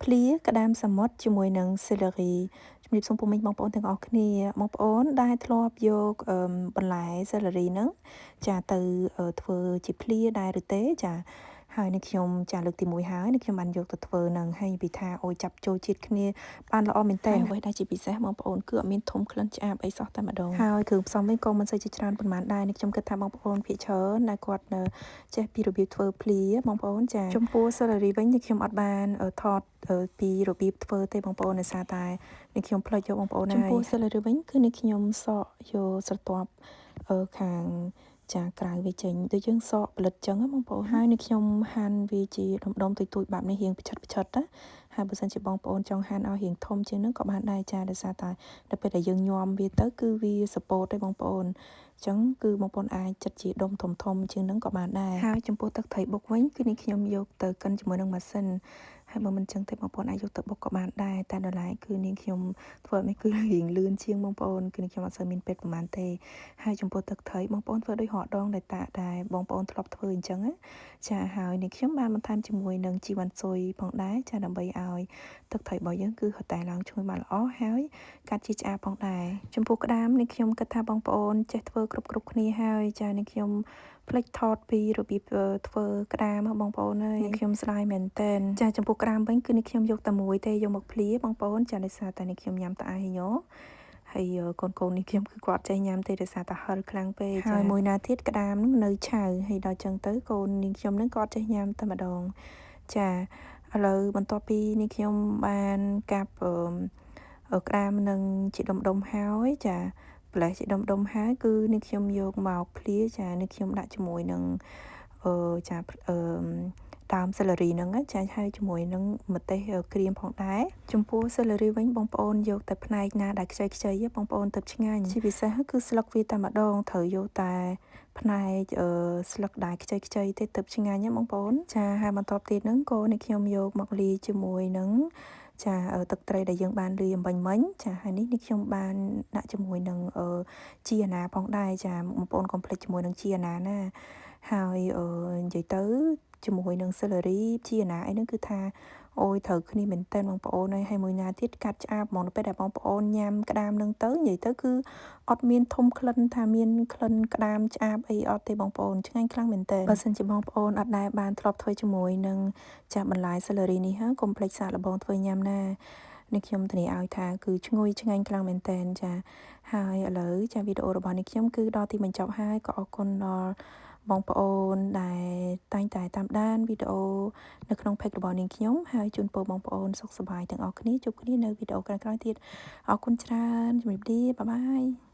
ភ្លាក្តាមសមុទ្រជាមួយនឹងសេឡូរីជំរាបសួរពុកមីងបងប្អូនទាំងអស់គ្នាបងប្អូនដែលធ្លាប់យកបន្លែសេឡូរីហ្នឹងចាទៅធ្វើជាភ្លាដែរឬទេចាហើយនេះខ្ញុំចាលើកទី1ហើយនេះខ្ញុំបានយកទៅធ្វើនឹងហើយពីថាអូយចាប់ចូលជាតិគ្នាបានល្អមែនតើអ្វីដែលជាពិសេសបងប្អូនគឺអត់មានធំក្លិនឆ្អាបអីសោះតែម្ដងហើយគ្រឿងផ្សំវិញក៏មិនសូវជាច្រើនប៉ុន្មានដែរនេះខ្ញុំគិតថាបងប្អូនភាគច្រើនដែលគាត់ចេះពីរបៀបធ្វើភ្លាបងប្អូនចាចំពោះសេឡូរីវិញនេះខ្ញុំអត់បានថតពីរបៀបធ្វើទេបងប្អូនដោយសារតែនេះខ្ញុំផ្លេចយកបងប្អូនហើយចំពោះសេឡូរីវិញគឺនេះខ្ញុំសកយកស្រទាប់ខាងចាក្រៅវាចេញដូចយើងសកផលិតចឹងណាបងប្អូនហើយនេះខ្ញុំហាន់វាជាដុំៗទូចៗបែបនេះរៀងផ្ចិតណាហើយបើសិនជាបងប្អូនចង់ហាន់ឲ្យរៀងធំជាងហ្នឹងក៏បានដែរចាដោយសារតែដល់ពេលដែលយើងញោមវាទៅគឺវាសពតទេបងប្អូនអញ្ចឹងគឺបងប្អូនអាចចិតជាដុំធំជាងហ្នឹងក៏បានដែរហើយចំពោះទឹកត្រីបុកវិញគឺនេះខ្ញុំយកទៅកិនជាមួយនឹងម៉ាស៊ីនហើយបើមិនចឹងទេបងប្អូនអាចយកទៅបុកក៏បានដែរតែដល់ឡែកគឺនាងខ្ញុំធ្វើនេះគឺរៀងលឿនជាងបងប្អូនគឺនាងខ្ញុំអត់សូវមានពេទ្យប្រហែលទេហើយចំពោះទឹកត្រីបងប្អូនធ្វើដូចរកដងដែលបងប្អូនធ្លាប់ធ្វើអញ្ចឹងណាចាហើយនាងខ្ញុំបានបន្ថែមជាមួយនឹងជីវ៉ាន់ស៊ុយផងដែរចាដើម្បីឲ្យទឹកត្រីរបស់យើងគឺហត់តែឡើងឈ្ងុយបានល្អហើយកាត់ជាឆ្អាបផងដែរចំពោះក្តាមនាងខ្ញុំគិតថាបងប្អូនចេះធ្វើគ្រប់គ្នាហើយចានាងខ្ញុំផ្លេចថតពីរបៀបធ្វើក្តាមបងប្អូនហើយខ្ញុំស្ដាយមែនតើចាចំពោះក្តាមវិញគឺនេះខ្ញុំយកតែមួយទេយកមកភ្លាបងប្អូនចាដោយសារតែនេះខ្ញុំញ៉ាំតែឯងហើយកូននេះខ្ញុំគឺគាត់ចេះញ៉ាំទេដោយសារតែហឹរខ្លាំងពេកហើយមួយណាទៀតក្តាមនៅឆៅហើយដល់ចឹងទៅកូននាងខ្ញុំនឹងគាត់ចេះញ៉ាំតែម្ដងចាឥឡូវបន្ទាប់ពីនេះខ្ញុំបានកាប់ក្តាមនឹងជាដុំហើយចាផ្លែជាដុំហើយគឺនេះខ្ញុំយកមកភ្លាចានេះខ្ញុំដាក់ជាមួយនឹងចាដើមសេឡូរីហ្នឹងចាហើយជាមួយនឹងម្ទេសក្រៀមផងដែរចំពោះសេឡូរីវិញបងប្អូនយកតែផ្នែកណាដែលខ្ចីបងប្អូនទៅឆ្ងាញ់ជាពិសេសគឺស្លឹកវាតែម្ដងត្រូវយកតែផ្នែកស្លឹកដែលខ្ចីទេទៅឆ្ងាញ់ណាបងប្អូនចាហើយបន្ទាប់ទៀតហ្នឹងក៏នេះខ្ញុំយកមកលាយជាមួយនឹងចាទឹកត្រីដែលយើងបានលាយអំបញ្ញមិញចាហើយនេះខ្ញុំបានដាក់ជាមួយនឹងជីអាណាផងដែរចាបងប្អូនកុំភ្លេចជាមួយនឹងជីអាណាណាហើយនិយាយទៅជាមួយនឹងសេឡូរីជីអាណាអីហ្នឹងគឺថាអូយត្រូវគ្នាមែនតើបងប្អូនហើយមួយណាទៀតកាត់ឆ្អាបហ្មងទៅពេលដែលបងប្អូនញ៉ាំក្តាមហ្នឹងទៅនិយាយទៅគឺអត់មានធំក្លិនថាមានក្លិនក្តាមឆ្អាបអីអត់ទេបងប្អូនឆ្ងាញ់ខ្លាំងមែនតើបើសិនជាបងប្អូនអត់ដែលបានធ្លាប់ធ្វើជាមួយនឹងចាបន្លែសេឡូរីនេះហើយកុំភ្លេចសាកល្បងធ្វើញ៉ាំណានេះខ្ញុំធានាឲ្យថាគឺឈ្ងុយឆ្ងាញ់ខ្លាំងមែនតើចាហើយឥឡូវចាវីដេអូរបស់នេះខ្ញុំគឺដល់ទីបញ្ចប់ហើយក៏អរគុណដល់បងប្អូនដែលតែងតែតាមដានវីដេអូនៅក្នុង page របស់នាងខ្ញុំហើយជូនពរបងប្អូនសុខសប្បាយទាំងអស់គ្នាជួបគ្នានៅវីដេអូក្រោយៗទៀតអរគុណច្រើនជំរាបលាបាយបាយ